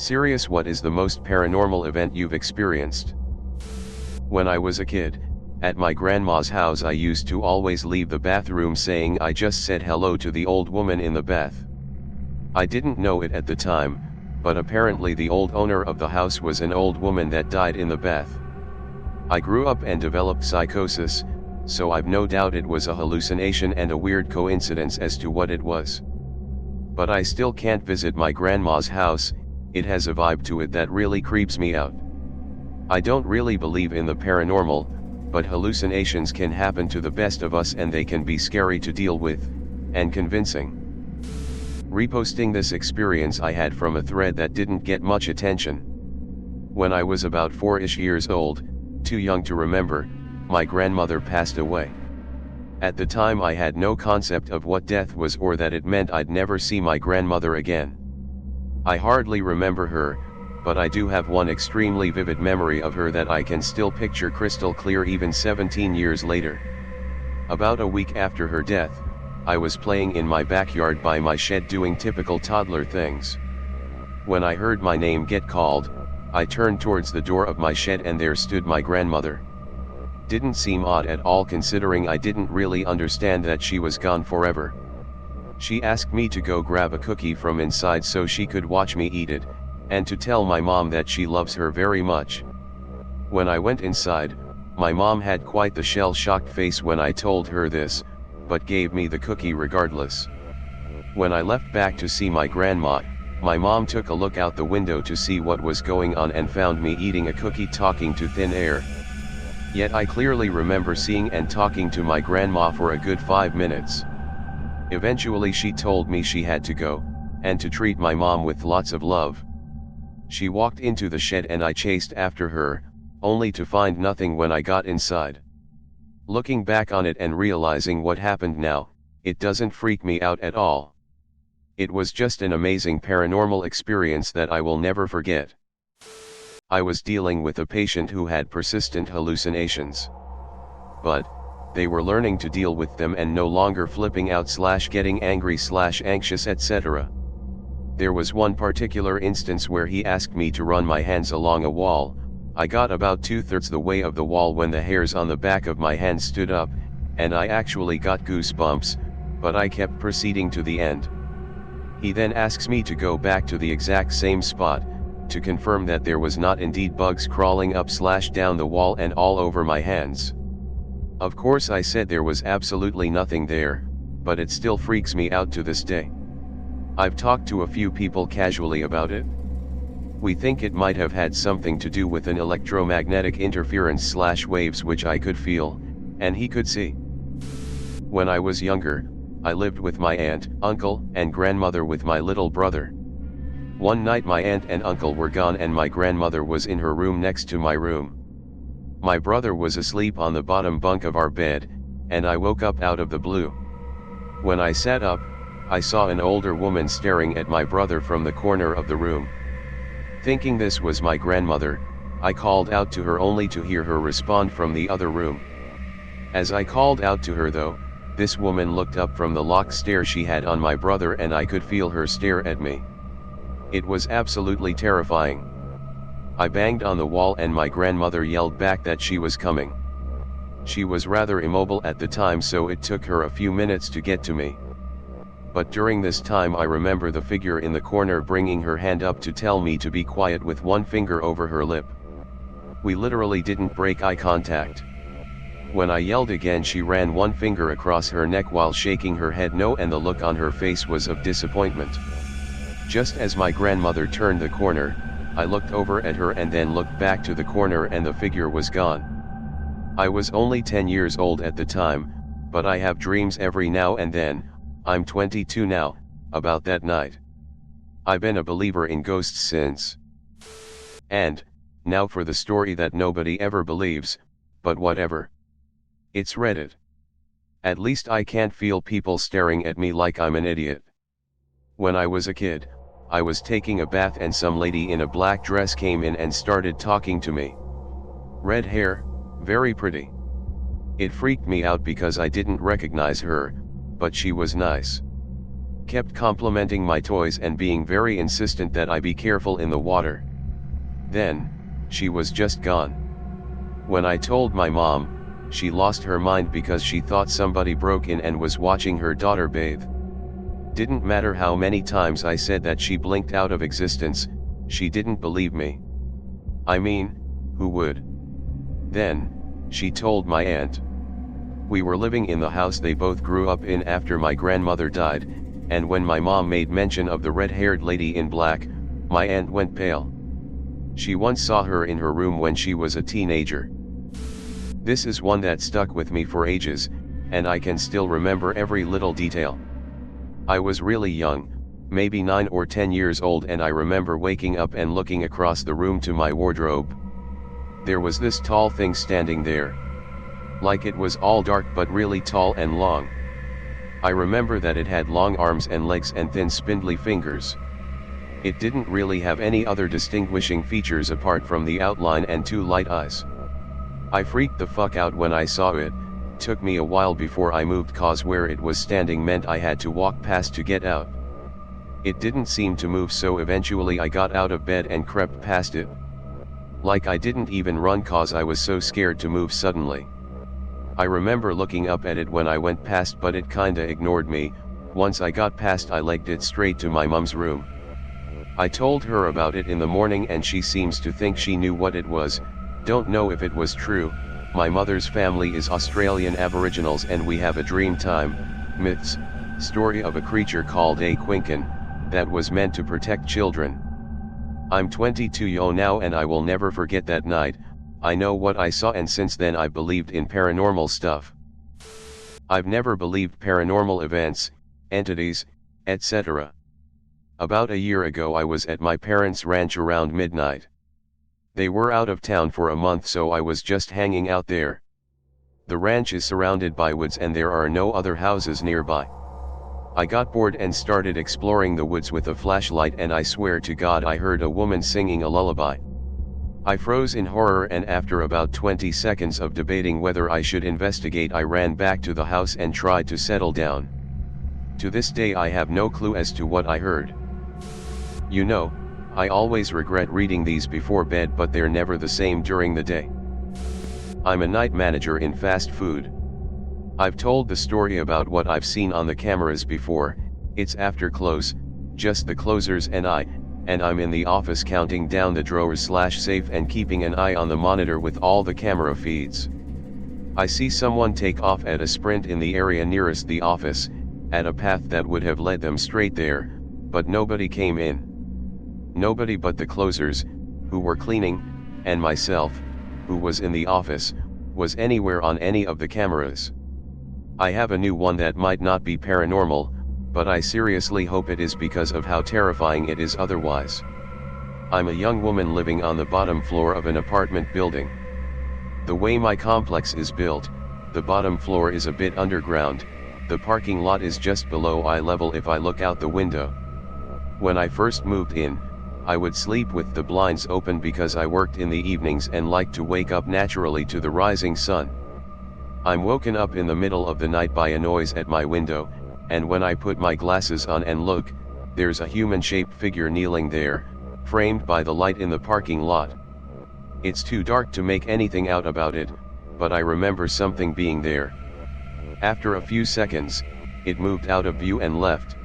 Serious, what is the most paranormal event you've experienced? When I was a kid, at my grandma's house, I used to always leave the bathroom saying I just said hello to the old woman in the bath. I didn't know it at the time, but apparently the old owner of the house was an old woman that died in the bath. I grew up and developed psychosis, so I've no doubt it was a hallucination and a weird coincidence as to what it was. But I still can't visit my grandma's house. It has a vibe to it that really creeps me out. I don't really believe in the paranormal, but hallucinations can happen to the best of us and they can be scary to deal with, and convincing. Reposting this experience I had from a thread that didn't get much attention. When I was about 4-ish years old, too young to remember, my grandmother passed away. At the time I had no concept of what death was or that it meant I'd never see my grandmother again. I hardly remember her, but I do have one extremely vivid memory of her that I can still picture crystal clear even 17 years later. About a week after her death, I was playing in my backyard by my shed doing typical toddler things. When I heard my name get called, I turned towards the door of my shed and there stood my grandmother. Didn't seem odd at all considering I didn't really understand that she was gone forever. She asked me to go grab a cookie from inside so she could watch me eat it, and to tell my mom that she loves her very much. When I went inside, my mom had quite the shell-shocked face when I told her this, but gave me the cookie regardless. When I left back to see my grandma, my mom took a look out the window to see what was going on and found me eating a cookie talking to thin air. Yet I clearly remember seeing and talking to my grandma for a good 5 minutes. Eventually she told me she had to go, and to treat my mom with lots of love. She walked into the shed and I chased after her, only to find nothing when I got inside. Looking back on it and realizing what happened now, it doesn't freak me out at all. It was just an amazing paranormal experience that I will never forget. I was dealing with a patient who had persistent hallucinations. But they were learning to deal with them and no longer flipping out / getting angry / anxious, etc. There was one particular instance where he asked me to run my hands along a wall. I got about 2/3 the way of the wall when the hairs on the back of my hands stood up, and I actually got goosebumps, but I kept proceeding to the end. He then asks me to go back to the exact same spot, to confirm that there was not indeed bugs crawling up / down the wall and all over my hands. Of course I said there was absolutely nothing there, but it still freaks me out to this day. I've talked to a few people casually about it. We think it might have had something to do with an electromagnetic interference / waves which I could feel, and he could see. When I was younger, I lived with my aunt, uncle, and grandmother with my little brother. One night my aunt and uncle were gone and my grandmother was in her room next to my room. My brother was asleep on the bottom bunk of our bed, and I woke up out of the blue. When I sat up, I saw an older woman staring at my brother from the corner of the room. Thinking this was my grandmother, I called out to her only to hear her respond from the other room. As I called out to her though, this woman looked up from the locked stare she had on my brother and I could feel her stare at me. It was absolutely terrifying. I banged on the wall and my grandmother yelled back that she was coming. She was rather immobile at the time so it took her a few minutes to get to me. But during this time I remember the figure in the corner bringing her hand up to tell me to be quiet with one finger over her lip. We literally didn't break eye contact. When I yelled again she ran one finger across her neck while shaking her head no, and the look on her face was of disappointment. Just as my grandmother turned the corner, I looked over at her and then looked back to the corner and the figure was gone. I was only 10 years old at the time, but I have dreams every now and then. I'm 22 now, about that night. I've been a believer in ghosts since. And, now for the story that nobody ever believes, but whatever. It's Reddit. At least I can't feel people staring at me like I'm an idiot. When I was a kid, I was taking a bath and some lady in a black dress came in and started talking to me. Red hair, very pretty. It freaked me out because I didn't recognize her, but she was nice. kept complimenting my toys and being very insistent that I be careful in the water. Then, she was just gone. When I told my mom, she lost her mind because she thought somebody broke in and was watching her daughter bathe. Didn't matter how many times I said that she blinked out of existence, she didn't believe me. I mean, who would? Then, she told my aunt. We were living in the house they both grew up in after my grandmother died, and when my mom made mention of the red-haired lady in black, my aunt went pale. She once saw her in her room when she was a teenager. This is one that stuck with me for ages, and I can still remember every little detail. I was really young, maybe 9 or 10 years old, and I remember waking up and looking across the room to my wardrobe. There was this tall thing standing there. Like it was all dark but really tall and long. I remember that it had long arms and legs and thin spindly fingers. It didn't really have any other distinguishing features apart from the outline and 2 light eyes. I freaked the fuck out when I saw it. Took me a while before I moved cause where it was standing meant I had to walk past to get out. It didn't seem to move, so eventually I got out of bed and crept past it. Like I didn't even run cause I was so scared to move suddenly. I remember looking up at it when I went past, but it kinda ignored me. Once I got past, I legged it straight to my mum's room. I told her about it in the morning and she seems to think she knew what it was. Don't know if it was true. My mother's family is Australian Aboriginals and we have a dream time, myths, story of a creature called a Quincan, that was meant to protect children. I'm 22 now and I will never forget that night. I know what I saw and since then I believed in paranormal stuff. I've never believed paranormal events, entities, etc. About a year ago I was at my parents' ranch around midnight. They were out of town for a month, so I was just hanging out there. The ranch is surrounded by woods and there are no other houses nearby. I got bored and started exploring the woods with a flashlight, and I swear to God I heard a woman singing a lullaby. I froze in horror, and after about 20 seconds of debating whether I should investigate, I ran back to the house and tried to settle down. To this day I have no clue as to what I heard. You know, I always regret reading these before bed, but they're never the same during the day. I'm a night manager in fast food. I've told the story about what I've seen on the cameras before. It's after close, just the closers and I'm in the office counting down the drawers/safe and keeping an eye on the monitor with all the camera feeds. I see someone take off at a sprint in the area nearest the office, at a path that would have led them straight there, but nobody came in. Nobody but the closers, who were cleaning, and myself, who was in the office, was anywhere on any of the cameras. I have a new one that might not be paranormal, but I seriously hope it is because of how terrifying it is otherwise. I'm a young woman living on the bottom floor of an apartment building. The way my complex is built, the bottom floor is a bit underground. The parking lot is just below eye level if I look out the window. When I first moved in, I would sleep with the blinds open because I worked in the evenings and liked to wake up naturally to the rising sun. I'm woken up in the middle of the night by a noise at my window, and when I put my glasses on and look, there's a human-shaped figure kneeling there, framed by the light in the parking lot. It's too dark to make anything out about it, but I remember something being there. After a few seconds, it moved out of view and left.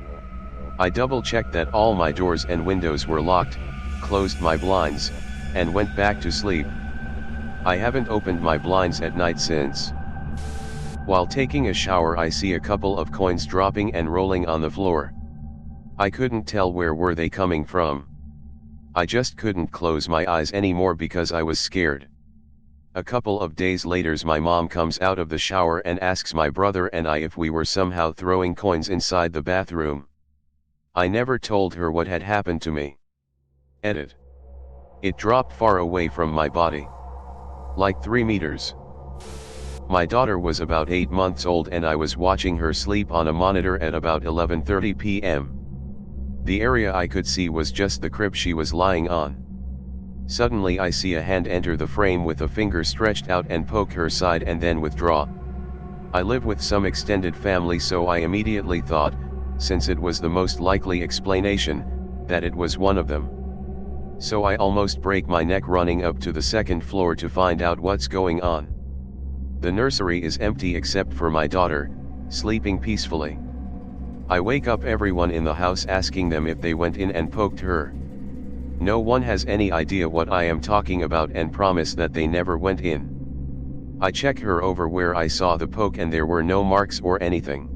I double-checked that all my doors and windows were locked, closed my blinds, and went back to sleep. I haven't opened my blinds at night since. While taking a shower, I see a couple of coins dropping and rolling on the floor. I couldn't tell where were they coming from. I just couldn't close my eyes anymore because I was scared. A couple of days later, my mom comes out of the shower and asks my brother and I if we were somehow throwing coins inside the bathroom. I never told her what had happened to me. Edit. It dropped far away from my body. Like 3 meters. My daughter was about 8 months old and I was watching her sleep on a monitor at about 11:30 p.m. The area I could see was just the crib she was lying on. Suddenly I see a hand enter the frame with a finger stretched out and poke her side and then withdraw. I live with some extended family, so I immediately thought, since it was the most likely explanation, that it was one of them. So I almost break my neck running up to the second floor to find out what's going on. The nursery is empty except for my daughter, sleeping peacefully. I wake up everyone in the house asking them if they went in and poked her. No one has any idea what I am talking about and promise that they never went in. I check her over where I saw the poke and there were no marks or anything.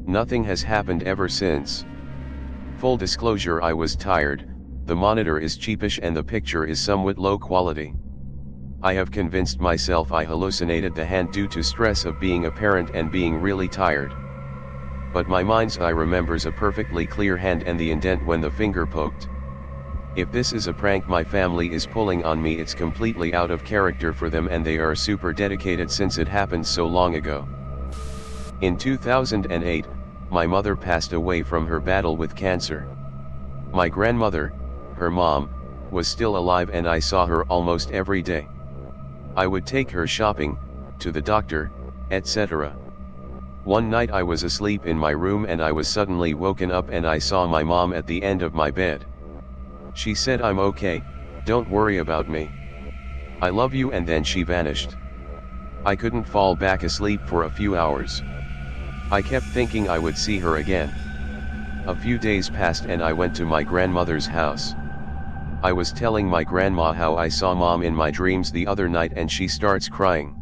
Nothing has happened ever since. Full disclosure, I was tired, the monitor is cheapish and the picture is somewhat low quality. I have convinced myself I hallucinated the hand due to stress of being a parent and being really tired. But my mind's eye remembers a perfectly clear hand and the indent when the finger poked. If this is a prank my family is pulling on me, it's completely out of character for them and they are super dedicated since it happened so long ago. In 2008, my mother passed away from her battle with cancer. My grandmother, her mom, was still alive and I saw her almost every day. I would take her shopping, to the doctor, etc. One night I was asleep in my room and I was suddenly woken up and I saw my mom at the end of my bed. She said, "I'm okay, don't worry about me. I love you," and then she vanished. I couldn't fall back asleep for a few hours. I kept thinking I would see her again. A few days passed and I went to my grandmother's house. I was telling my grandma how I saw mom in my dreams the other night and she starts crying.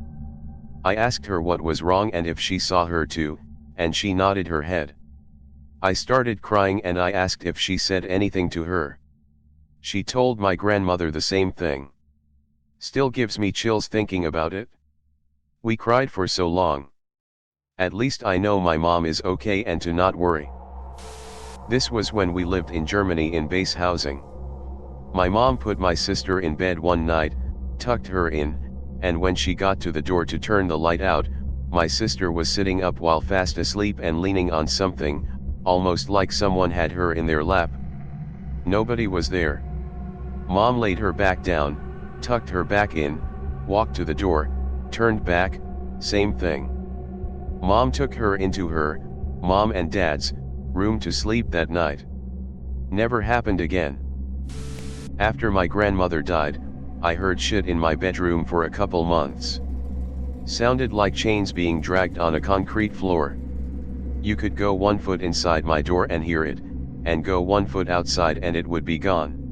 I asked her what was wrong and if she saw her too, and she nodded her head. I started crying and I asked if she said anything to her. She told my grandmother the same thing. Still gives me chills thinking about it. We cried for so long. At least I know my mom is okay and to not worry. This was when we lived in Germany in base housing. My mom put my sister in bed one night, tucked her in, and when she got to the door to turn the light out, my sister was sitting up while fast asleep and leaning on something, almost like someone had her in their lap. Nobody was there. Mom laid her back down, tucked her back in, walked to the door, turned back, same thing. Mom took her into her, mom and dad's, room to sleep that night. Never happened again. After my grandmother died, I heard shit in my bedroom for a couple months. Sounded like chains being dragged on a concrete floor. You could go 1 foot inside my door and hear it, and go 1 foot outside and it would be gone.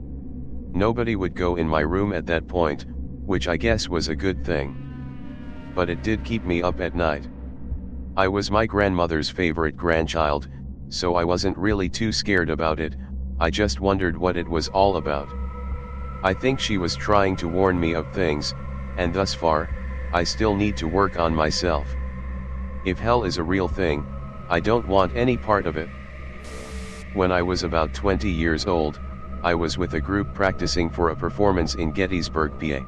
Nobody would go in my room at that point, which I guess was a good thing. But it did keep me up at night. I was my grandmother's favorite grandchild, so I wasn't really too scared about it, I just wondered what it was all about. I think she was trying to warn me of things, and thus far, I still need to work on myself. If hell is a real thing, I don't want any part of it. When I was about 20 years old, I was with a group practicing for a performance in Gettysburg, PA.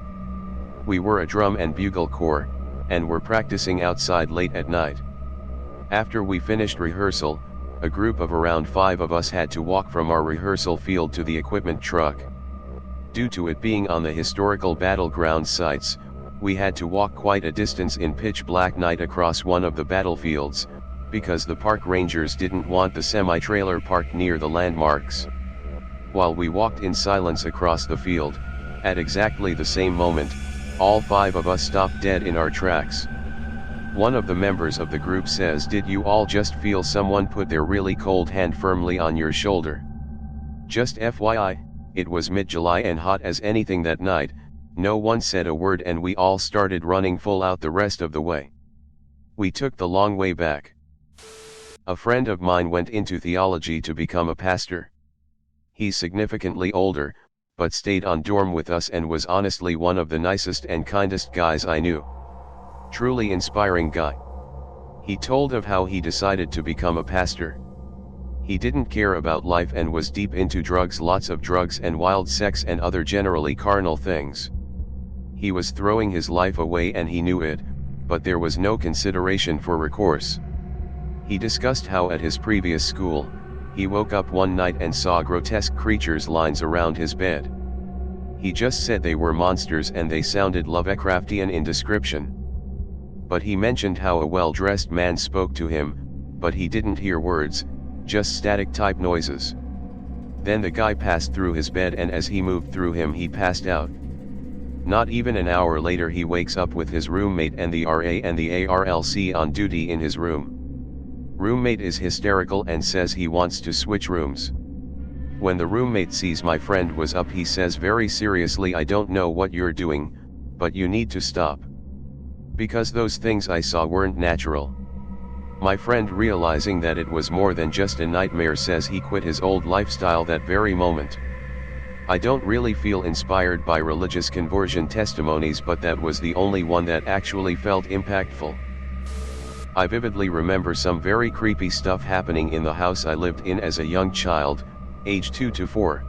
We were a drum and bugle corps, and were practicing outside late at night. After we finished rehearsal, a group of around 5 of us had to walk from our rehearsal field to the equipment truck. Due to it being on the historical battleground sites, we had to walk quite a distance in pitch black night across one of the battlefields, because the park rangers didn't want the semi-trailer parked near the landmarks. While we walked in silence across the field, at exactly the same moment, all 5 of us stopped dead in our tracks. One of the members of the group says, "Did you all just feel someone put their really cold hand firmly on your shoulder?" Just FYI, it was mid-July and hot as anything that night. No one said a word and we all started running full out the rest of the way. We took the long way back. A friend of mine went into theology to become a pastor. He's significantly older, but stayed on dorm with us and was honestly one of the nicest and kindest guys I knew. Truly inspiring guy. He told of how he decided to become a pastor. He didn't care about life and was deep into drugs, lots of drugs and wild sex and other generally carnal things. He was throwing his life away and he knew it, but there was no consideration for recourse. He discussed how at his previous school, he woke up one night and saw grotesque creatures lines around his bed. He just said they were monsters and they sounded Lovecraftian in description. But he mentioned how a well-dressed man spoke to him, but he didn't hear words, just static type noises. Then the guy passed through his bed, and as he moved through him he passed out. Not even an hour later he wakes up with his roommate and the RA and the ARLC on duty in his room. Roommate is hysterical and says he wants to switch rooms. When the roommate sees my friend was up, he says very seriously, "I don't know what you're doing, but you need to stop. Because those things I saw weren't natural." My friend, realizing that it was more than just a nightmare, says he quit his old lifestyle that very moment. I don't really feel inspired by religious conversion testimonies, but that was the only one that actually felt impactful. I vividly remember some very creepy stuff happening in the house I lived in as a young child, age 2 to 4.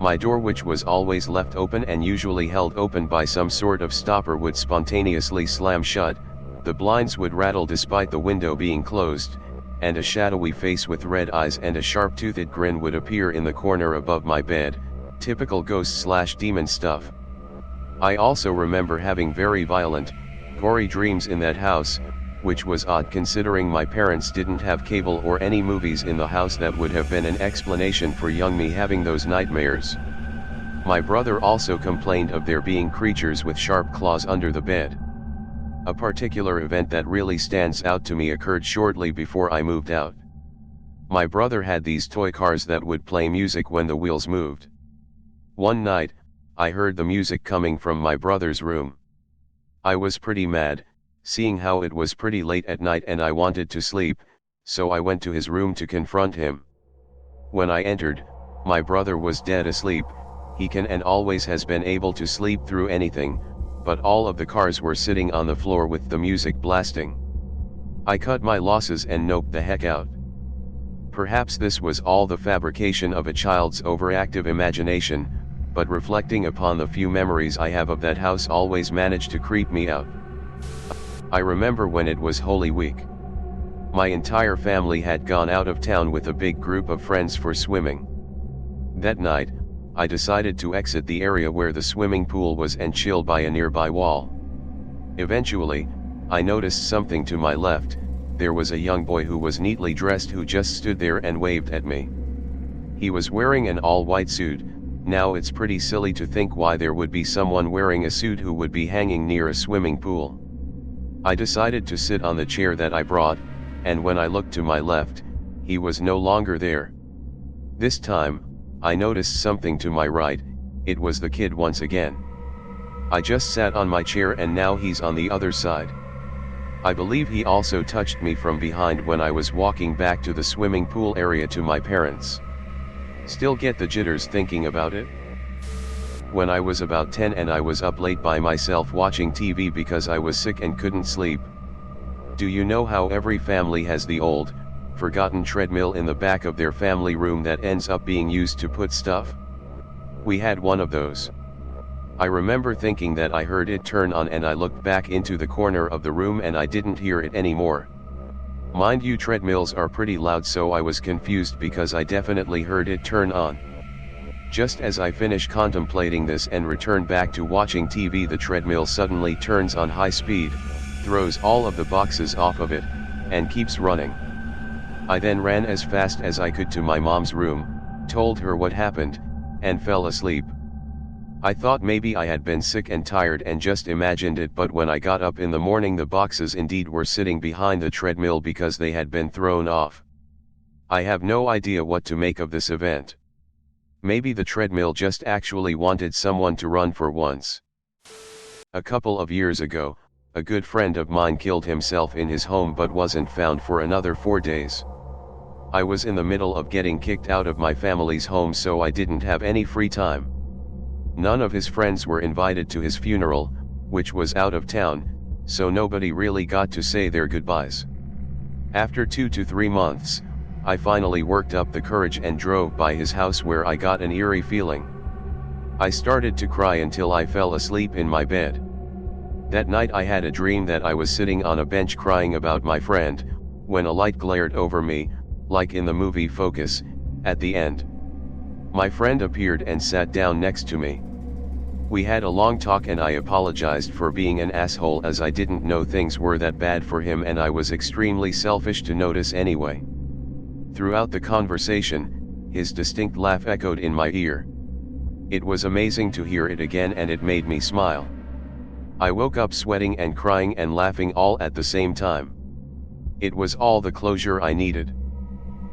My door, which was always left open and usually held open by some sort of stopper, would spontaneously slam shut, the blinds would rattle despite the window being closed, and a shadowy face with red eyes and a sharp-toothed grin would appear in the corner above my bed, typical ghost/demon stuff. I also remember having very violent, gory dreams in that house, which was odd considering my parents didn't have cable or any movies in the house that would have been an explanation for young me having those nightmares. My brother also complained of there being creatures with sharp claws under the bed. A particular event that really stands out to me occurred shortly before I moved out. My brother had these toy cars that would play music when the wheels moved. One night, I heard the music coming from my brother's room. I was pretty mad, seeing how it was pretty late at night and I wanted to sleep, so I went to his room to confront him. When I entered, my brother was dead asleep. He can and always has been able to sleep through anything, but all of the cars were sitting on the floor with the music blasting. I cut my losses and noped the heck out. Perhaps this was all the fabrication of a child's overactive imagination, but reflecting upon the few memories I have of that house always managed to creep me out. I remember when it was Holy Week. My entire family had gone out of town with a big group of friends for swimming. That night, I decided to exit the area where the swimming pool was and chill by a nearby wall. Eventually, I noticed something to my left. There was a young boy who was neatly dressed who just stood there and waved at me. He was wearing an all-white suit. Now it's pretty silly to think why there would be someone wearing a suit who would be hanging near a swimming pool. I decided to sit on the chair that I brought, and when I looked to my left, he was no longer there. This time, I noticed something to my right. It was the kid once again. I just sat on my chair and now he's on the other side. I believe he also touched me from behind when I was walking back to the swimming pool area to my parents. Still get the jitters thinking about it? When I was about 10 and I was up late by myself watching TV because I was sick and couldn't sleep. Do you know how every family has the old, forgotten treadmill in the back of their family room that ends up being used to put stuff? We had one of those. I remember thinking that I heard it turn on and I looked back into the corner of the room and I didn't hear it anymore. Mind you, treadmills are pretty loud, so I was confused because I definitely heard it turn on. Just as I finish contemplating this and return back to watching TV, the treadmill suddenly turns on high speed, throws all of the boxes off of it, and keeps running. I then ran as fast as I could to my mom's room, told her what happened, and fell asleep. I thought maybe I had been sick and tired and just imagined it, but when I got up in the morning the boxes indeed were sitting behind the treadmill because they had been thrown off. I have no idea what to make of this event. Maybe the treadmill just actually wanted someone to run for once. A couple of years ago, a good friend of mine killed himself in his home but wasn't found for another 4 days. I was in the middle of getting kicked out of my family's home, so I didn't have any free time. None of his friends were invited to his funeral, which was out of town, so nobody really got to say their goodbyes. After 2 to 3 months, I finally worked up the courage and drove by his house, where I got an eerie feeling. I started to cry until I fell asleep in my bed. That night I had a dream that I was sitting on a bench crying about my friend, when a light glared over me, like in the movie Focus, at the end. My friend appeared and sat down next to me. We had a long talk and I apologized for being an asshole, as I didn't know things were that bad for him and I was extremely selfish to notice anyway. Throughout the conversation, his distinct laugh echoed in my ear. It was amazing to hear it again, and it made me smile. I woke up sweating and crying and laughing all at the same time. It was all the closure I needed.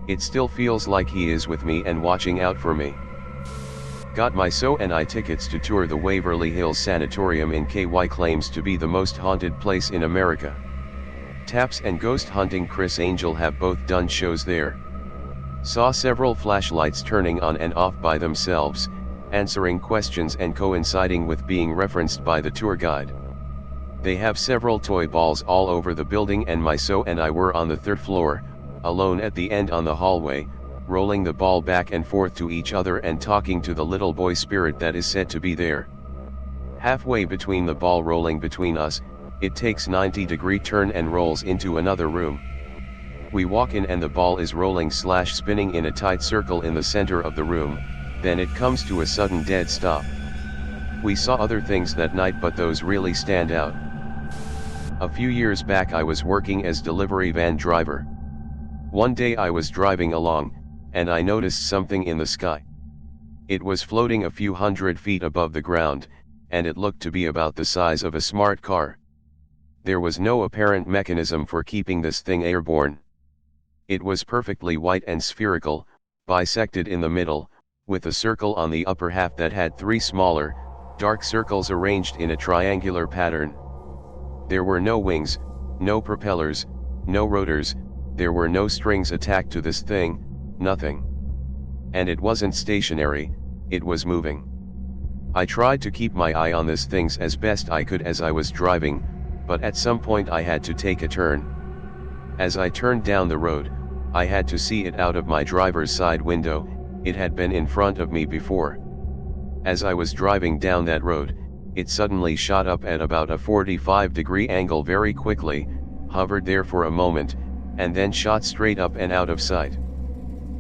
It still feels like he is with me and watching out for me. Got my so-and-I tickets to tour the Waverly Hills Sanatorium in KY, claims to be the most haunted place in America. Taps and Ghost Hunting Chris Angel have both done shows there. Saw several flashlights turning on and off by themselves, answering questions and coinciding with being referenced by the tour guide. They have several toy balls all over the building, and my so-and-I were on the 3rd floor, alone at the end on the hallway, rolling the ball back and forth to each other and talking to the little boy spirit that is said to be there. Halfway between the ball rolling between us, it takes 90-degree turn and rolls into another room. We walk in and the ball is rolling/spinning in a tight circle in the center of the room, then it comes to a sudden dead stop. We saw other things that night, but those really stand out. A few years back I was working as delivery van driver. One day I was driving along, and I noticed something in the sky. It was floating a few hundred feet above the ground, and it looked to be about the size of a smart car. There was no apparent mechanism for keeping this thing airborne. It was perfectly white and spherical, bisected in the middle, with a circle on the upper half that had 3 smaller, dark circles arranged in a triangular pattern. There were no wings, no propellers, no rotors, there were no strings attached to this thing, nothing. And it wasn't stationary, it was moving. I tried to keep my eye on this thing as best I could as I was driving, but at some point I had to take a turn. As I turned down the road, I had to see it out of my driver's side window. It had been in front of me before. As I was driving down that road, it suddenly shot up at about a 45-degree angle very quickly, hovered there for a moment, and then shot straight up and out of sight.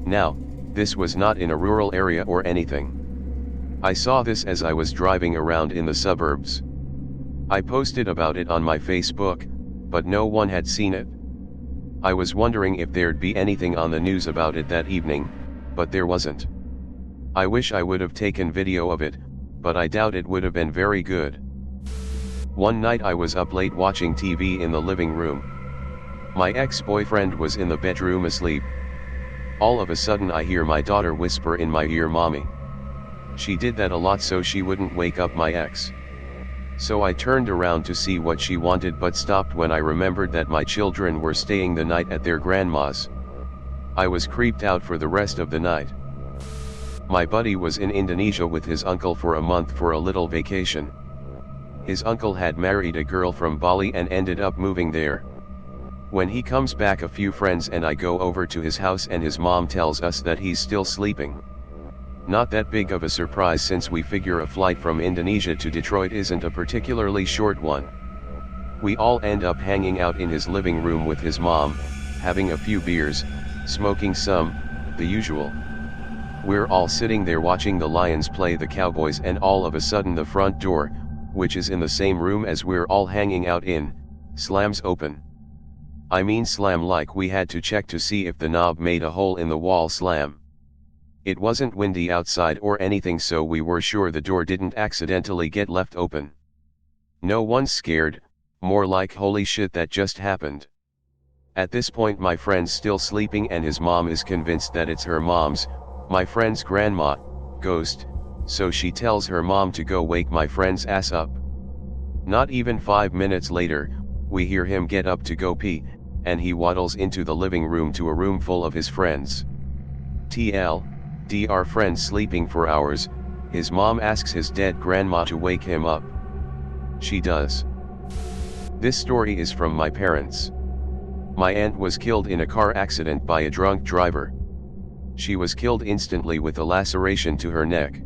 Now, this was not in a rural area or anything. I saw this as I was driving around in the suburbs. I posted about it on my Facebook, but no one had seen it. I was wondering if there'd be anything on the news about it that evening, but there wasn't. I wish I would have taken video of it, but I doubt it would have been very good. One night I was up late watching TV in the living room. My ex-boyfriend was in the bedroom asleep. All of a sudden I hear my daughter whisper in my ear, "Mommy." She did that a lot so she wouldn't wake up my ex. So I turned around to see what she wanted, but stopped when I remembered that my children were staying the night at their grandma's. I was creeped out for the rest of the night. My buddy was in Indonesia with his uncle for a month for a little vacation. His uncle had married a girl from Bali and ended up moving there. When he comes back, a few friends and I go over to his house and his mom tells us that he's still sleeping. Not that big of a surprise, since we figure a flight from Indonesia to Detroit isn't a particularly short one. We all end up hanging out in his living room with his mom, having a few beers, smoking some, the usual. We're all sitting there watching the Lions play the Cowboys, and all of a sudden the front door, which is in the same room as we're all hanging out in, slams open. I mean slam like we had to check to see if the knob made a hole in the wall slam. It wasn't windy outside or anything, so we were sure the door didn't accidentally get left open. No one's scared, more like holy shit, that just happened. At this point my friend's still sleeping and his mom is convinced that it's her mom's, my friend's grandma, ghost, so she tells her mom to go wake my friend's ass up. Not even 5 minutes later, we hear him get up to go pee, and he waddles into the living room to a room full of his friends. Our friend sleeping for hours. His mom asks his dead grandma to wake him up. She does. This story is from my parents. My aunt was killed in a car accident by a drunk driver. She was killed instantly with a laceration to her neck.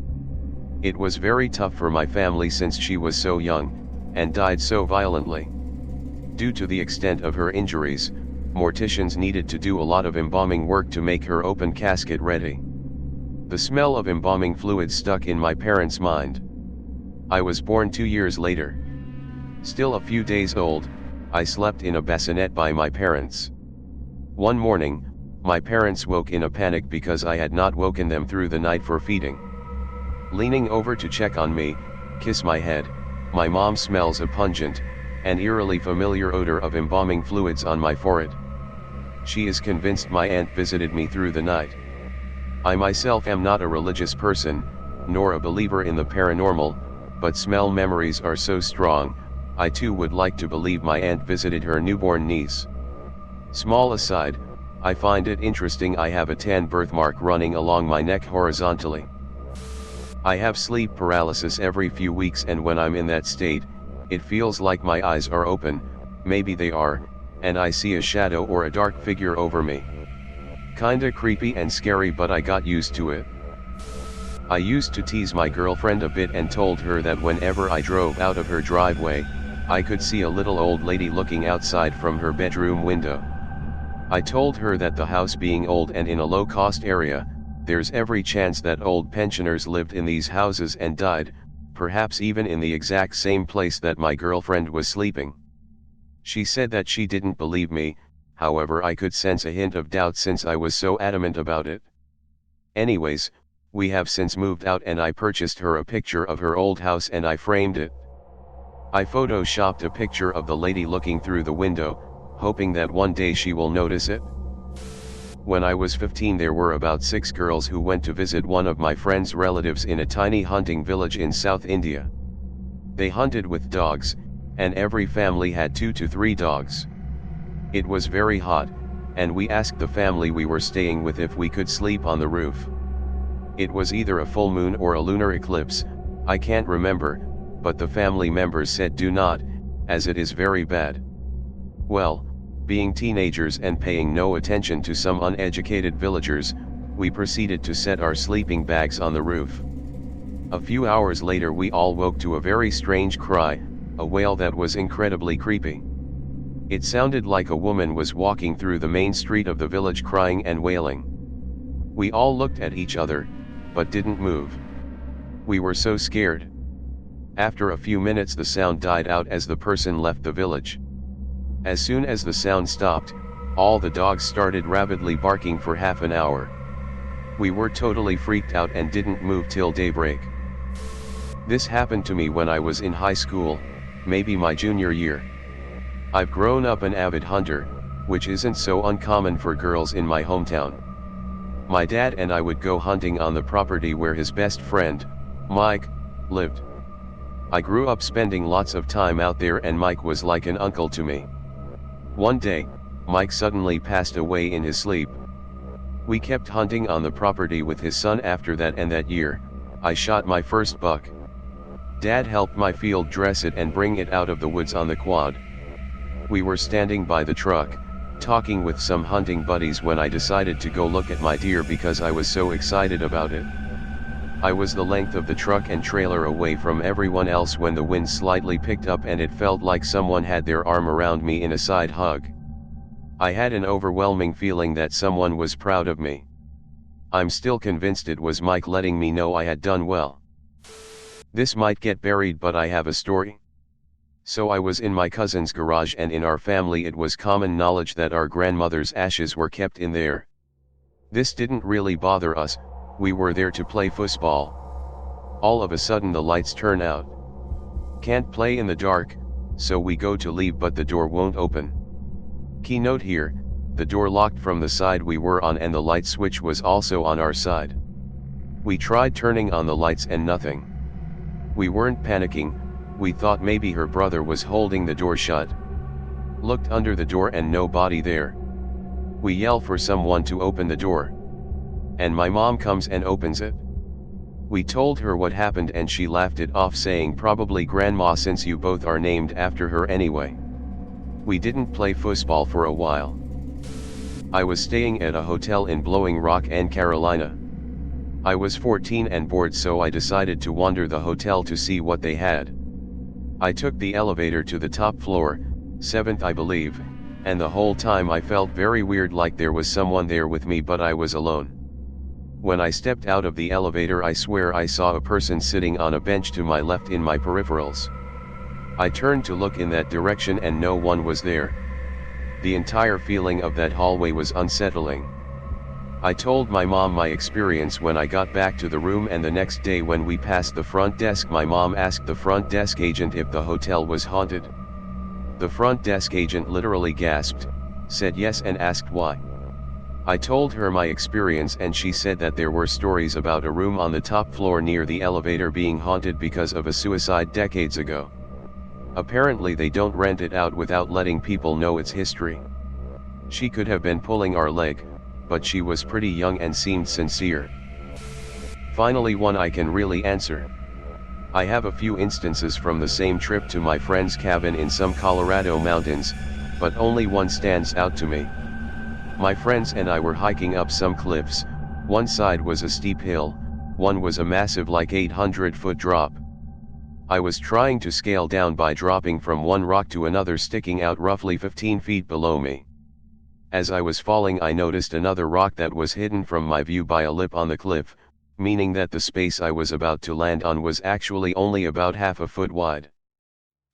It was very tough for my family since she was so young, and died so violently. Due to the extent of her injuries, morticians needed to do a lot of embalming work to make her open casket ready. The smell of embalming fluid stuck in my parents' mind. I was born 2 years later. Still a few days old, I slept in a bassinet by my parents. One morning, My parents woke in a panic because I had not woken them through the night for feeding. Leaning over to check on me, kiss my head, my mom smells a pungent, and eerily familiar odor of embalming fluids on my forehead. She is convinced my aunt visited me through the night. I myself am not a religious person, nor a believer in the paranormal, but smell memories are so strong, I too would like to believe my aunt visited her newborn niece. Small aside, I find it interesting I have a tan birthmark running along my neck horizontally. I have sleep paralysis every few weeks, and when I'm in that state, it feels like my eyes are open, maybe they are, and I see a shadow or a dark figure over me. Kinda creepy and scary, but I got used to it. I used to tease my girlfriend a bit and told her that whenever I drove out of her driveway, I could see a little old lady looking outside from her bedroom window. I told her that the house being old and in a low-cost area, there's every chance that old pensioners lived in these houses and died, perhaps even in the exact same place that my girlfriend was sleeping. She said that she didn't believe me, however I could sense a hint of doubt since I was so adamant about it. Anyways, we have since moved out and I purchased her a picture of her old house and I framed it. I photoshopped a picture of the lady looking through the window, hoping that one day she will notice it. When I was 15, there were about 6 girls who went to visit one of my friend's relatives in a tiny hunting village in South India. They hunted with dogs, and every family had 2 to 3 dogs. It was very hot, and we asked the family we were staying with if we could sleep on the roof. It was either a full moon or a lunar eclipse, I can't remember, but the family members said do not, as it is very bad. Well, being teenagers and paying no attention to some uneducated villagers, we proceeded to set our sleeping bags on the roof. A few hours later we all woke to a very strange cry, a wail that was incredibly creepy. It sounded like a woman was walking through the main street of the village crying and wailing. We all looked at each other, but didn't move. We were so scared. After a few minutes the sound died out as the person left the village. As soon as the sound stopped, all the dogs started rabidly barking for half an hour. We were totally freaked out and didn't move till daybreak. This happened to me when I was in high school, maybe my junior year. I've grown up an avid hunter, which isn't so uncommon for girls in my hometown. My dad and I would go hunting on the property where his best friend, Mike, lived. I grew up spending lots of time out there and Mike was like an uncle to me. One day, Mike suddenly passed away in his sleep. We kept hunting on the property with his son after that, and that year, I shot my first buck. Dad helped my field dress it and bring it out of the woods on the quad. We were standing by the truck, talking with some hunting buddies when I decided to go look at my deer because I was so excited about it. I was the length of the truck and trailer away from everyone else when the wind slightly picked up and it felt like someone had their arm around me in a side hug. I had an overwhelming feeling that someone was proud of me. I'm still convinced it was Mike letting me know I had done well. This might get buried, but I have a story. So I was in my cousin's garage, and in our family it was common knowledge that our grandmother's ashes were kept in there. This didn't really bother us, we were there to play foosball. All of a sudden the lights turn out. Can't play in the dark, so we go to leave but the door won't open. Keynote here, the door locked from the side we were on and the light switch was also on our side. We tried turning on the lights and nothing. We weren't panicking, we thought maybe her brother was holding the door shut. Looked under the door and nobody there. We yell for someone to open the door. And my mom comes and opens it. We told her what happened and she laughed it off, saying probably grandma since you both are named after her anyway. We didn't play foosball for a while. I was staying at a hotel in Blowing Rock, Carolina. I was 14 and bored, so I decided to wander the hotel to see what they had. I took the elevator to the top floor, 7th I believe, and the whole time I felt very weird, like there was someone there with me but I was alone. When I stepped out of the elevator I swear I saw a person sitting on a bench to my left in my peripherals. I turned to look in that direction and no one was there. The entire feeling of that hallway was unsettling. I told my mom my experience when I got back to the room, and the next day when we passed the front desk my mom asked the front desk agent if the hotel was haunted. The front desk agent literally gasped, said yes and asked why. I told her my experience and she said that there were stories about a room on the top floor near the elevator being haunted because of a suicide decades ago. Apparently they don't rent it out without letting people know its history. She could have been pulling our leg, but she was pretty young and seemed sincere. Finally, one I can really answer. I have a few instances from the same trip to my friend's cabin in some Colorado mountains, but only one stands out to me. My friends and I were hiking up some cliffs. One side was a steep hill, one was a massive like 800-foot drop. I was trying to scale down by dropping from one rock to another sticking out roughly 15 feet below me. As I was falling I noticed another rock that was hidden from my view by a lip on the cliff, meaning that the space I was about to land on was actually only about half a foot wide.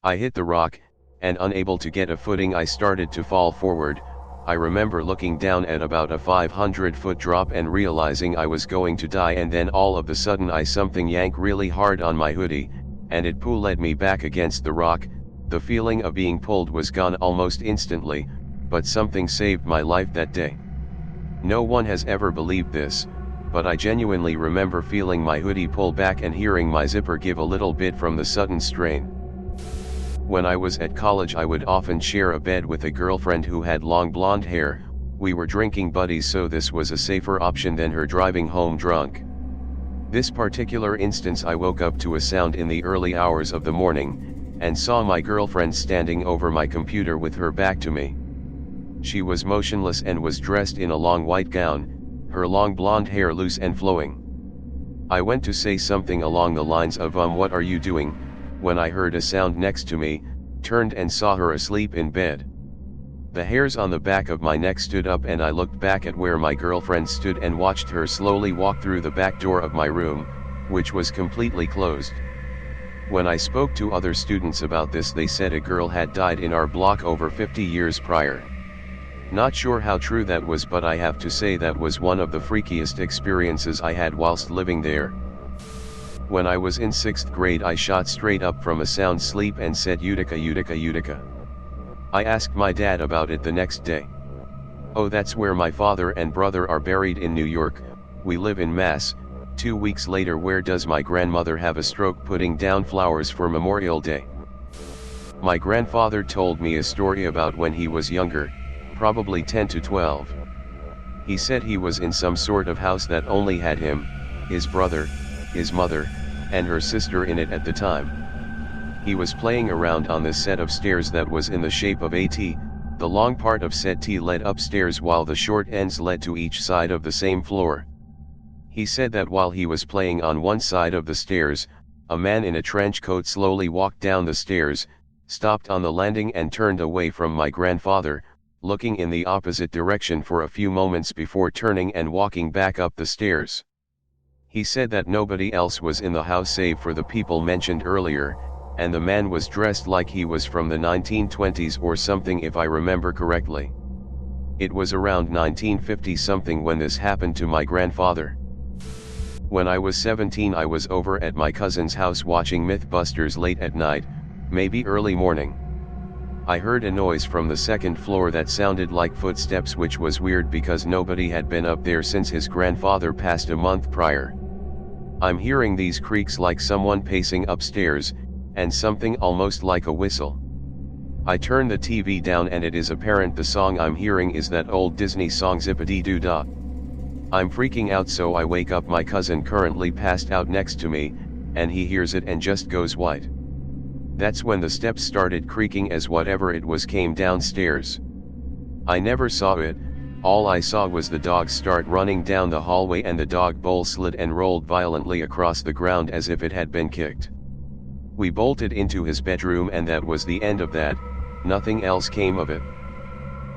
I hit the rock, and unable to get a footing I started to fall forward. I remember looking down at about a 500-foot drop and realizing I was going to die, and then all of a sudden I something yank really hard on my hoodie, and it pulled me back against the rock. The feeling of being pulled was gone almost instantly, but something saved my life that day. No one has ever believed this, but I genuinely remember feeling my hoodie pull back and hearing my zipper give a little bit from the sudden strain. When I was at college I would often share a bed with a girlfriend who had long blonde hair. We were drinking buddies, so this was a safer option than her driving home drunk. This particular instance I woke up to a sound in the early hours of the morning, and saw my girlfriend standing over my computer with her back to me. She was motionless and was dressed in a long white gown, her long blonde hair loose and flowing. I went to say something along the lines of what are you doing, when I heard a sound next to me, turned and saw her asleep in bed. The hairs on the back of my neck stood up and I looked back at where my girlfriend stood and watched her slowly walk through the back door of my room, which was completely closed. When I spoke to other students about this they said a girl had died in our block over 50 years prior. Not sure how true that was, but I have to say that was one of the freakiest experiences I had whilst living there. When I was in 6th grade I shot straight up from a sound sleep and said Utica Utica Utica. I asked my dad about it the next day. Oh, that's where my father and brother are buried in New York, we live in Mass. 2 weeks later, where does my grandmother have a stroke putting down flowers for Memorial Day? My grandfather told me a story about when he was younger, probably 10 to 12. He said he was in some sort of house that only had him, his brother, his mother, and her sister in it at the time. He was playing around on this set of stairs that was in the shape of a T. The long part of said T led upstairs while the short ends led to each side of the same floor. He said that while he was playing on one side of the stairs, a man in a trench coat slowly walked down the stairs, stopped on the landing and turned away from my grandfather, looking in the opposite direction for a few moments before turning and walking back up the stairs. He said that nobody else was in the house save for the people mentioned earlier, and the man was dressed like he was from the 1920s or something if I remember correctly. It was around 1950 something when this happened to my grandfather. When I was 17 I was over at my cousin's house watching Mythbusters late at night, maybe early morning. I heard a noise from the second floor that sounded like footsteps, which was weird because nobody had been up there since his grandfather passed a month prior. I'm hearing these creaks like someone pacing upstairs, and something almost like a whistle. I turn the TV down and it is apparent the song I'm hearing is that old Disney song Zippity-Doo-Dah. I'm freaking out, so I wake up my cousin currently passed out next to me, and he hears it and just goes white. That's when the steps started creaking as whatever it was came downstairs. I never saw it, all I saw was the dog start running down the hallway and the dog bowl slid and rolled violently across the ground as if it had been kicked. We bolted into his bedroom and that was the end of that, nothing else came of it.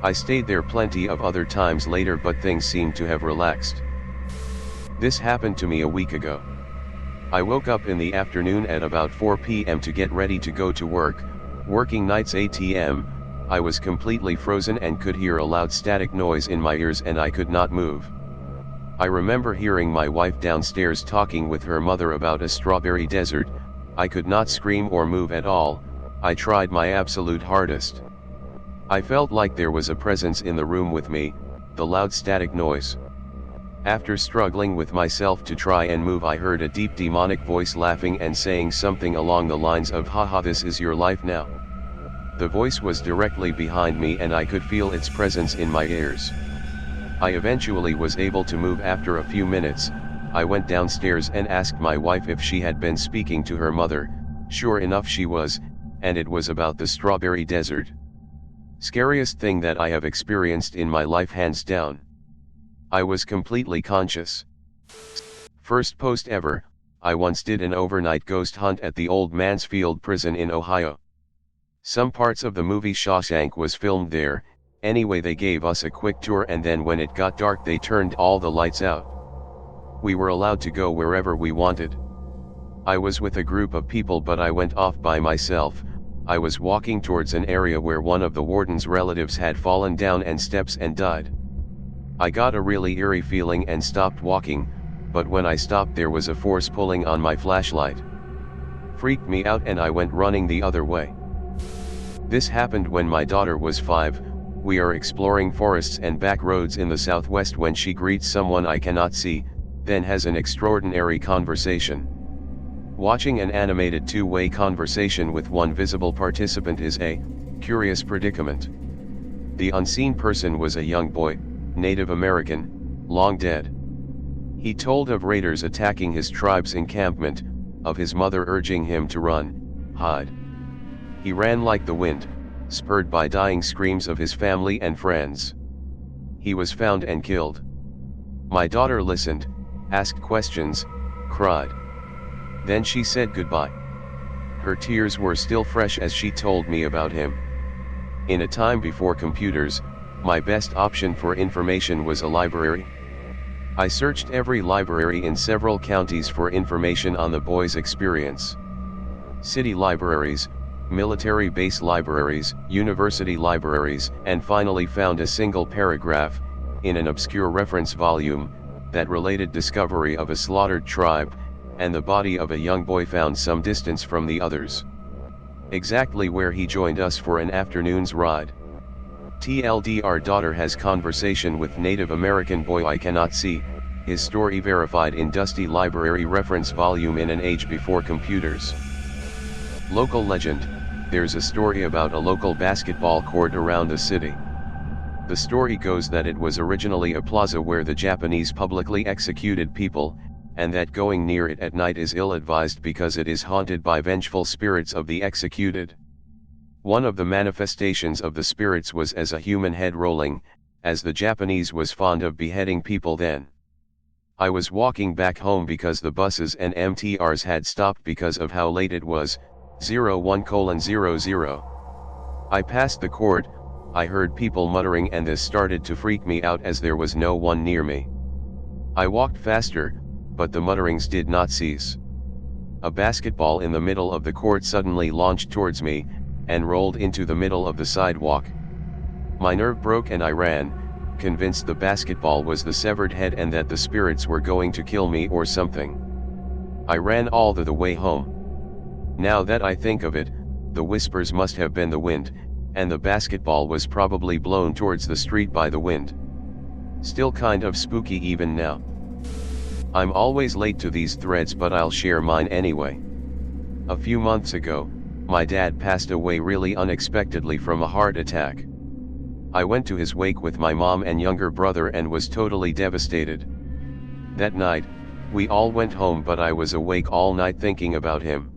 I stayed there plenty of other times later, but things seemed to have relaxed. This happened to me a week ago. I woke up in the afternoon at about 4 p.m. to get ready to go to work, working nights 8 p.m. I was completely frozen and could hear a loud static noise in my ears and I could not move. I remember hearing my wife downstairs talking with her mother about a strawberry desert. I could not scream or move at all. I tried my absolute hardest. I felt like there was a presence in the room with me, the loud static noise. After struggling with myself to try and move, I heard a deep demonic voice laughing and saying something along the lines of, "Haha, this is your life now." The voice was directly behind me and I could feel its presence in my ears. I eventually was able to move after a few minutes. I went downstairs and asked my wife if she had been speaking to her mother. Sure enough she was, and it was about the strawberry desert. Scariest thing that I have experienced in my life, hands down. I was completely conscious. First post ever, I once did an overnight ghost hunt at the Old Mansfield prison in Ohio. Some parts of the movie Shawshank was filmed there. Anyway, they gave us a quick tour and then when it got dark they turned all the lights out. We were allowed to go wherever we wanted. I was with a group of people but I went off by myself. I was walking towards an area where one of the warden's relatives had fallen down and steps and died. I got a really eerie feeling and stopped walking, but when I stopped there was a force pulling on my flashlight. Freaked me out and I went running the other way. This happened when my daughter was 5. We are exploring forests and back roads in the southwest when she greets someone I cannot see, then has an extraordinary conversation. Watching an animated two-way conversation with one visible participant is a curious predicament. The unseen person was a young boy, Native American, long dead. He told of raiders attacking his tribe's encampment, of his mother urging him to run, hide. He ran like the wind, spurred by dying screams of his family and friends. He was found and killed. My daughter listened, asked questions, cried. Then she said goodbye. Her tears were still fresh as she told me about him. In a time before computers, my best option for information was a library. I searched every library in several counties for information on the boy's experience. City libraries, military base libraries, university libraries, and finally found a single paragraph, in an obscure reference volume, that related discovery of a slaughtered tribe, and the body of a young boy found some distance from the others. Exactly where he joined us for an afternoon's ride. TLD, our daughter has conversation with Native American boy I cannot see, his story verified in dusty library reference volume in an age before computers. Local legend, there's a story about a local basketball court around the city. The story goes that it was originally a plaza where the Japanese publicly executed people, and that going near it at night is ill-advised because it is haunted by vengeful spirits of the executed. One of the manifestations of the spirits was as a human head rolling, as the Japanese was fond of beheading people then. I was walking back home because the buses and MTRs had stopped because of how late it was, 01:00. I passed the court, I heard people muttering and this started to freak me out as there was no one near me. I walked faster, but the mutterings did not cease. A basketball in the middle of the court suddenly launched towards me, and rolled into the middle of the sidewalk. My nerve broke and I ran, convinced the basketball was the severed head and that the spirits were going to kill me or something. I ran all the way home. Now that I think of it, the whispers must have been the wind, and the basketball was probably blown towards the street by the wind. Still kind of spooky even now. I'm always late to these threads but I'll share mine anyway. A few months ago, my dad passed away really unexpectedly from a heart attack. I went to his wake with my mom and younger brother and was totally devastated. That night, we all went home but I was awake all night thinking about him.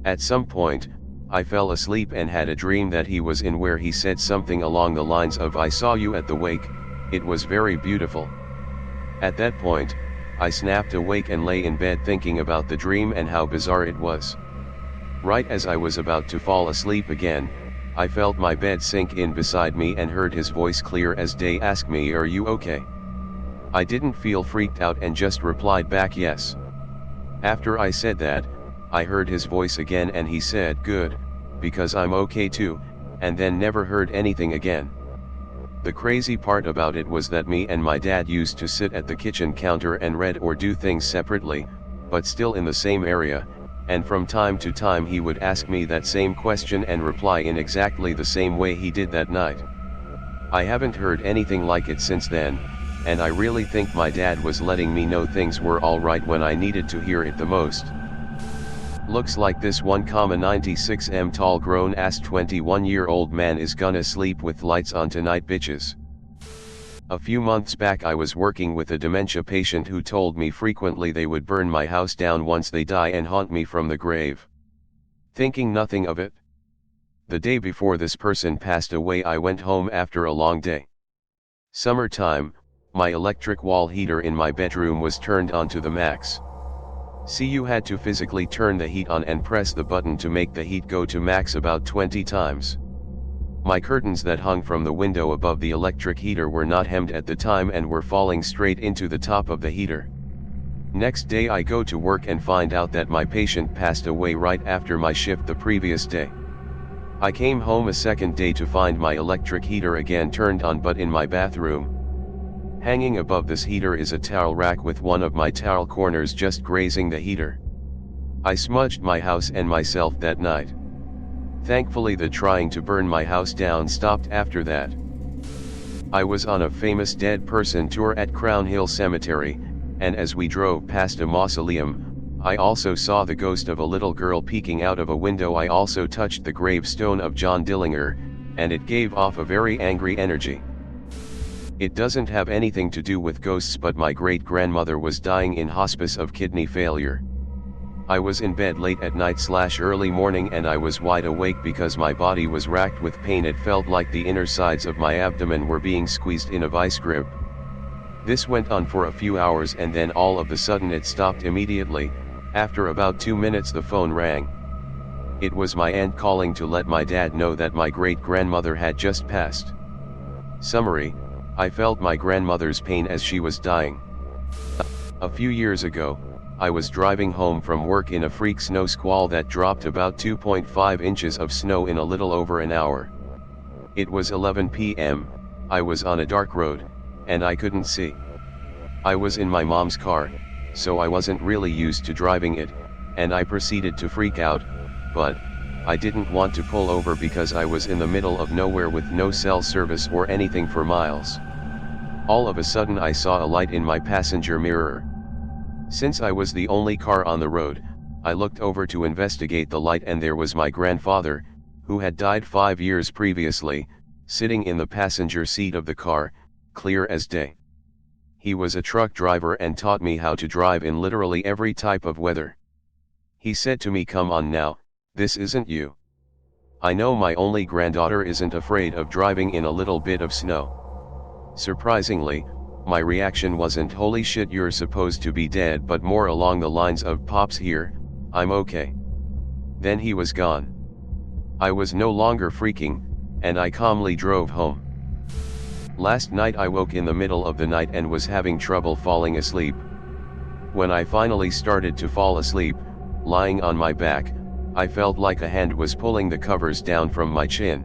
At some point, I fell asleep and had a dream that he was in where he said something along the lines of "I saw you at the wake, it was very beautiful." At that point, I snapped awake and lay in bed thinking about the dream and how bizarre it was. Right as I was about to fall asleep again, I felt my bed sink in beside me and heard his voice clear as day ask me, "Are you okay?" I didn't feel freaked out and just replied back yes. After I said that, I heard his voice again and he said "Good, because I'm okay too," and then never heard anything again. The crazy part about it was that me and my dad used to sit at the kitchen counter and read or do things separately, but still in the same area, and from time to time he would ask me that same question and reply in exactly the same way he did that night. I haven't heard anything like it since then, and I really think my dad was letting me know things were alright when I needed to hear it the most. Looks like this 1,96m tall grown ass 21-year-old man is gonna sleep with lights on tonight, bitches. A few months back I was working with a dementia patient who told me frequently they would burn my house down once they die and haunt me from the grave. Thinking nothing of it. The day before this person passed away I went home after a long day. Summertime, my electric wall heater in my bedroom was turned on to the max. See, you had to physically turn the heat on and press the button to make the heat go to max about 20 times. My curtains that hung from the window above the electric heater were not hemmed at the time and were falling straight into the top of the heater. Next day I go to work and find out that my patient passed away right after my shift the previous day. I came home a second day to find my electric heater again turned on, but in my bathroom. Hanging above this heater is a towel rack with one of my towel corners just grazing the heater. I smudged my house and myself that night. Thankfully the trying to burn my house down stopped after that. I was on a famous dead person tour at Crown Hill Cemetery, and as we drove past a mausoleum, I also saw the ghost of a little girl peeking out of a window. I also touched the gravestone of John Dillinger, and it gave off a very angry energy. It doesn't have anything to do with ghosts, but my great-grandmother was dying in hospice of kidney failure. I was in bed late at night/early morning and I was wide awake because my body was racked with pain. It felt like the inner sides of my abdomen were being squeezed in a vice grip. This went on for a few hours and then all of a sudden it stopped immediately. After about 2 minutes the phone rang. It was my aunt calling to let my dad know that my great-grandmother had just passed. Summary: I felt my grandmother's pain as she was dying. A few years ago, I was driving home from work in a freak snow squall that dropped about 2.5 inches of snow in a little over an hour. It was 11 p.m., I was on a dark road, and I couldn't see. I was in my mom's car, so I wasn't really used to driving it, and I proceeded to freak out, but I didn't want to pull over because I was in the middle of nowhere with no cell service or anything for miles. All of a sudden I saw a light in my passenger mirror. Since I was the only car on the road, I looked over to investigate the light, and there was my grandfather, who had died 5 years previously, sitting in the passenger seat of the car, clear as day. He was a truck driver and taught me how to drive in literally every type of weather. He said to me, "Come on now, this isn't you. I know my only granddaughter isn't afraid of driving in a little bit of snow." Surprisingly, my reaction wasn't "holy shit, you're supposed to be dead," but more along the lines of "Pop's here, I'm okay." Then he was gone. I was no longer freaking, and I calmly drove home. Last night I woke in the middle of the night and was having trouble falling asleep. When I finally started to fall asleep, lying on my back, I felt like a hand was pulling the covers down from my chin.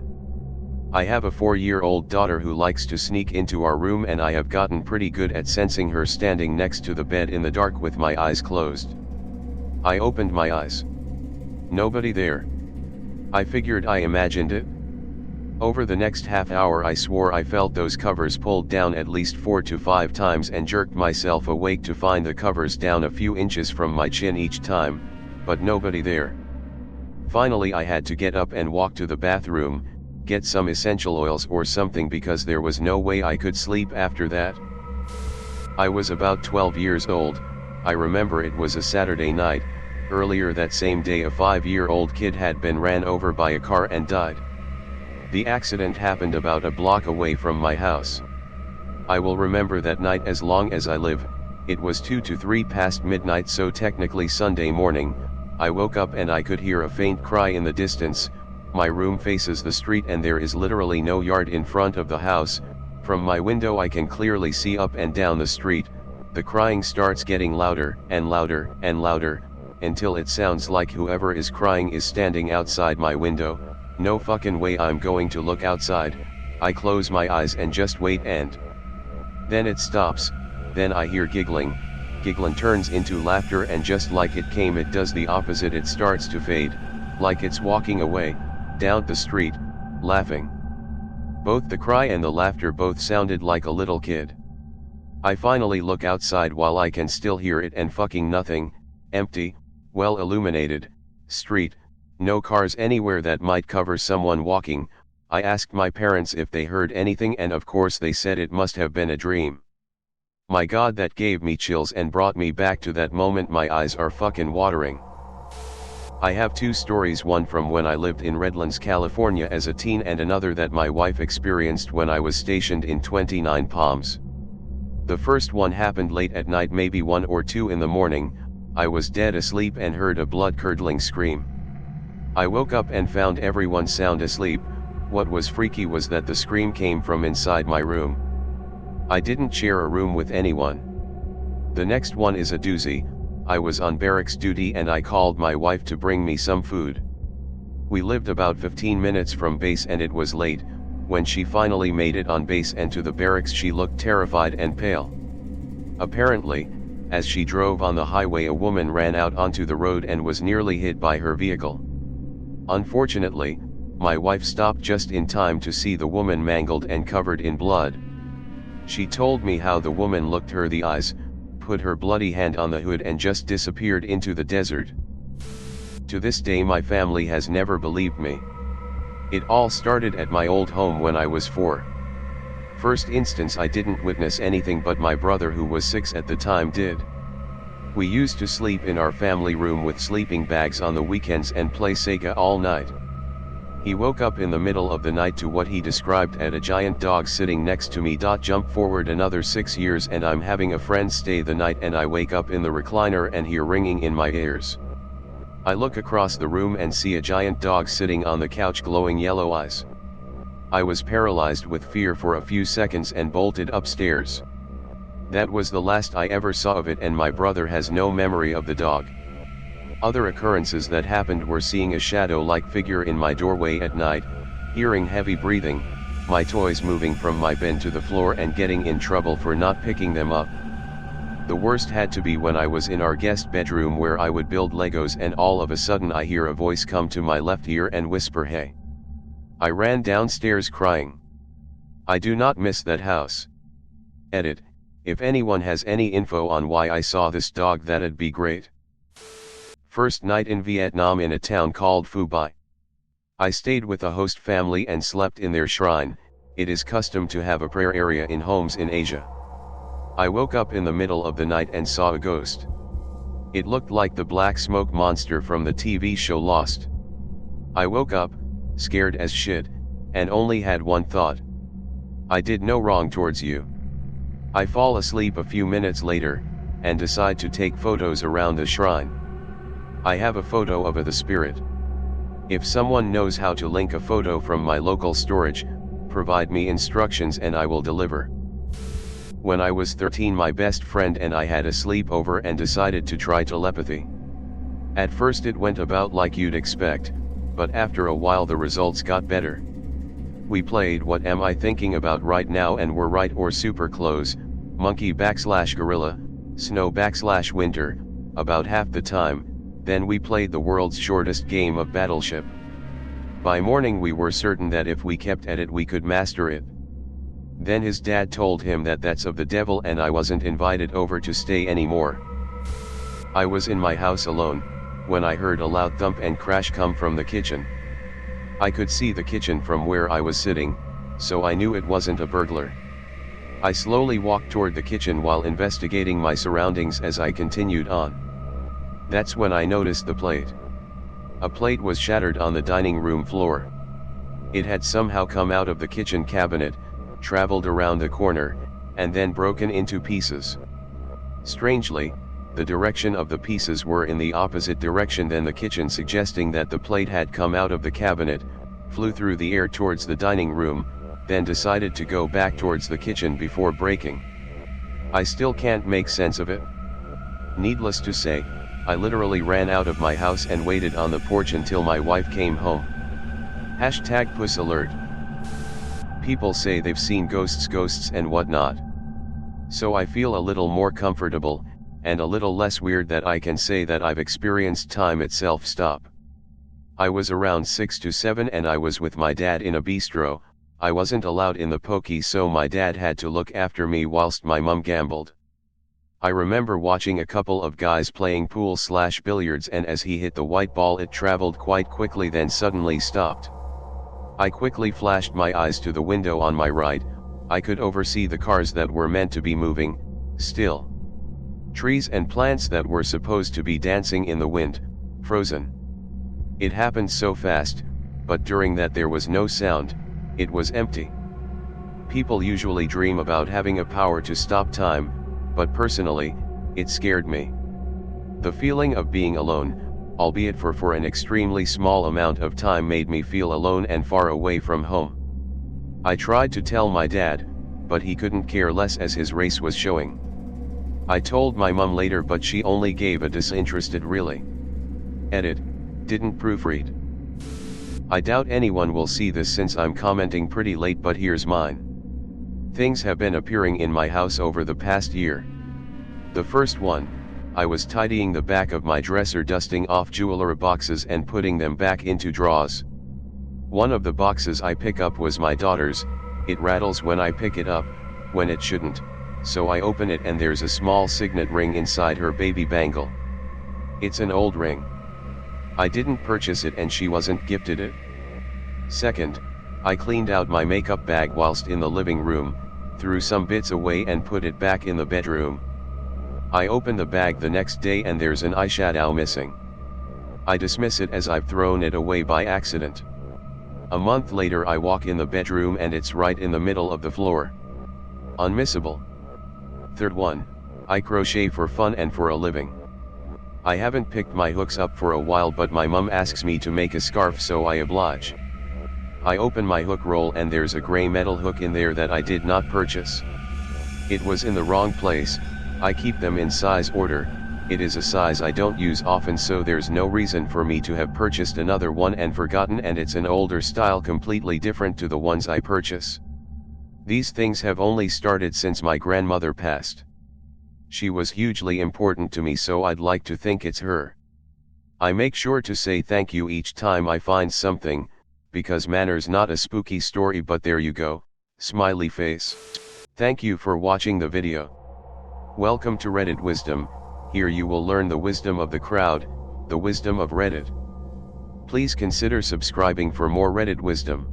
I have a 4-year-old daughter who likes to sneak into our room, and I have gotten pretty good at sensing her standing next to the bed in the dark with my eyes closed. I opened my eyes. Nobody there. I figured I imagined it. Over the next half hour I swore I felt those covers pulled down at least 4 to 5 times and jerked myself awake to find the covers down a few inches from my chin each time, but nobody there. Finally I had to get up and walk to the bathroom, get some essential oils or something, because there was no way I could sleep after that. I was about 12 years old. I remember it was a Saturday night. Earlier that same day a 5-year-old kid had been ran over by a car and died. The accident happened about a block away from my house. I will remember that night as long as I live. It was 2 to 3 past midnight, so technically Sunday morning. I woke up and I could hear a faint cry in the distance. My room faces the street and there is literally no yard in front of the house. From my window I can clearly see up and down the street. The crying starts getting louder and louder and louder, until it sounds like whoever is crying is standing outside my window. No fucking way I'm going to look outside. I close my eyes and just wait, and then it stops. Then I hear giggling. Giggling turns into laughter, and just like it came, it does the opposite. It starts to fade, like it's walking away, down the street, laughing. Both the cry and the laughter both sounded like a little kid. I finally look outside while I can still hear it, and fucking nothing, empty, well illuminated, street, no cars anywhere that might cover someone walking. I asked my parents if they heard anything, and of course they said it must have been a dream. My God, that gave me chills and brought me back to that moment. My eyes are fucking watering. I have two stories, one from when I lived in Redlands, California as a teen, and another that my wife experienced when I was stationed in 29 Palms. The first one happened late at night, maybe 1 or 2 in the morning. I was dead asleep and heard a blood-curdling scream. I woke up and found everyone sound asleep. What was freaky was that the scream came from inside my room. I didn't share a room with anyone. The next one is a doozy. I was on barracks duty and I called my wife to bring me some food. We lived about 15 minutes from base and it was late. When she finally made it on base and to the barracks, she looked terrified and pale. Apparently, as she drove on the highway, a woman ran out onto the road and was nearly hit by her vehicle. Unfortunately, my wife stopped just in time to see the woman mangled and covered in blood. She told me how the woman looked her the eyes, put her bloody hand on the hood and just disappeared into the desert. To this day my family has never believed me. It all started at my old home when I was 4. First instance, I didn't witness anything, but my brother, who was 6 at the time, did. We used to sleep in our family room with sleeping bags on the weekends and play Sega all night. He woke up in the middle of the night to what he described as a giant dog sitting next to me. Jump forward another 6 years and I'm having a friend stay the night, and I wake up in the recliner and hear ringing in my ears. I look across the room and see a giant dog sitting on the couch, glowing yellow eyes. I was paralyzed with fear for a few seconds and bolted upstairs. That was the last I ever saw of it, and my brother has no memory of the dog. Other occurrences that happened were seeing a shadow-like figure in my doorway at night, hearing heavy breathing, my toys moving from my bed to the floor, and getting in trouble for not picking them up. The worst had to be when I was in our guest bedroom where I would build Legos, and all of a sudden I hear a voice come to my left ear and whisper, "Hey." I ran downstairs crying. I do not miss that house. Edit: if anyone has any info on why I saw this dog, that'd be great. First night in Vietnam in a town called Phu Bai. I stayed with a host family and slept in their shrine. It is custom to have a prayer area in homes in Asia. I woke up in the middle of the night and saw a ghost. It looked like the black smoke monster from the TV show Lost. I woke up, scared as shit, and only had one thought: I did no wrong towards you. I fall asleep a few minutes later, and decide to take photos around the shrine. I have a photo of the spirit. If someone knows how to link a photo from my local storage, provide me instructions and I will deliver. When I was 13, my best friend and I had a sleepover and decided to try telepathy. At first it went about like you'd expect, but after a while the results got better. We played What Am I Thinking About Right Now and were right or super close, monkey/gorilla, snow/winter, about half the time. Then we played the world's shortest game of Battleship. By morning we were certain that if we kept at it we could master it. Then his dad told him that that's of the devil and I wasn't invited over to stay anymore. I was in my house alone, when I heard a loud thump and crash come from the kitchen. I could see the kitchen from where I was sitting, so I knew it wasn't a burglar. I slowly walked toward the kitchen while investigating my surroundings as I continued on. That's when I noticed the plate. A plate was shattered on the dining room floor. It had somehow come out of the kitchen cabinet, traveled around the corner, and then broken into pieces. Strangely, the direction of the pieces were in the opposite direction than the kitchen, suggesting that the plate had come out of the cabinet, flew through the air towards the dining room, then decided to go back towards the kitchen before breaking. I still can't make sense of it. Needless to say, I literally ran out of my house and waited on the porch until my wife came home. #PussAlert. People say they've seen ghosts and whatnot. So I feel a little more comfortable, and a little less weird that I can say that I've experienced time itself stop. I was around 6 to 7 and I was with my dad in a bistro. I wasn't allowed in the pokey, so my dad had to look after me whilst my mum gambled. I remember watching a couple of guys playing pool/billiards, and as he hit the white ball it traveled quite quickly, then suddenly stopped. I quickly flashed my eyes to the window on my right. I could oversee the cars that were meant to be moving, still. Trees and plants that were supposed to be dancing in the wind, frozen. It happened so fast, but during that there was no sound, it was empty. People usually dream about having a power to stop time, but personally, it scared me. The feeling of being alone, albeit for an extremely small amount of time, made me feel alone and far away from home. I tried to tell my dad, but he couldn't care less as his race was showing. I told my mum later, but she only gave a disinterested "really." Edit, didn't proofread. I doubt anyone will see this since I'm commenting pretty late, but here's mine. Things have been appearing in my house over the past year. The first one, I was tidying the back of my dresser, dusting off jewelry boxes and putting them back into drawers. One of the boxes I pick up was my daughter's. It rattles when I pick it up, when it shouldn't, so I open it and there's a small signet ring inside her baby bangle. It's an old ring. I didn't purchase it and she wasn't gifted it. Second, I cleaned out my makeup bag whilst in the living room, threw some bits away and put it back in the bedroom. I open the bag the next day and there's an eyeshadow missing. I dismiss it as I've thrown it away by accident. A month later I walk in the bedroom and it's right in the middle of the floor. Unmissable. Third one, I crochet for fun and for a living. I haven't picked my hooks up for a while, but my mum asks me to make a scarf, so I oblige. I open my hook roll and there's a grey metal hook in there that I did not purchase. It was in the wrong place. I keep them in size order. It is a size I don't use often, so there's no reason for me to have purchased another one and forgotten, and it's an older style completely different to the ones I purchase. These things have only started since my grandmother passed. She was hugely important to me, so I'd like to think it's her. I make sure to say thank you each time I find something, because manners not a spooky story, but there you go, smiley face. Thank you for watching the video. Welcome to Reddit Wisdom. Here you will learn the wisdom of the crowd, the wisdom of Reddit. Please consider subscribing for more Reddit wisdom.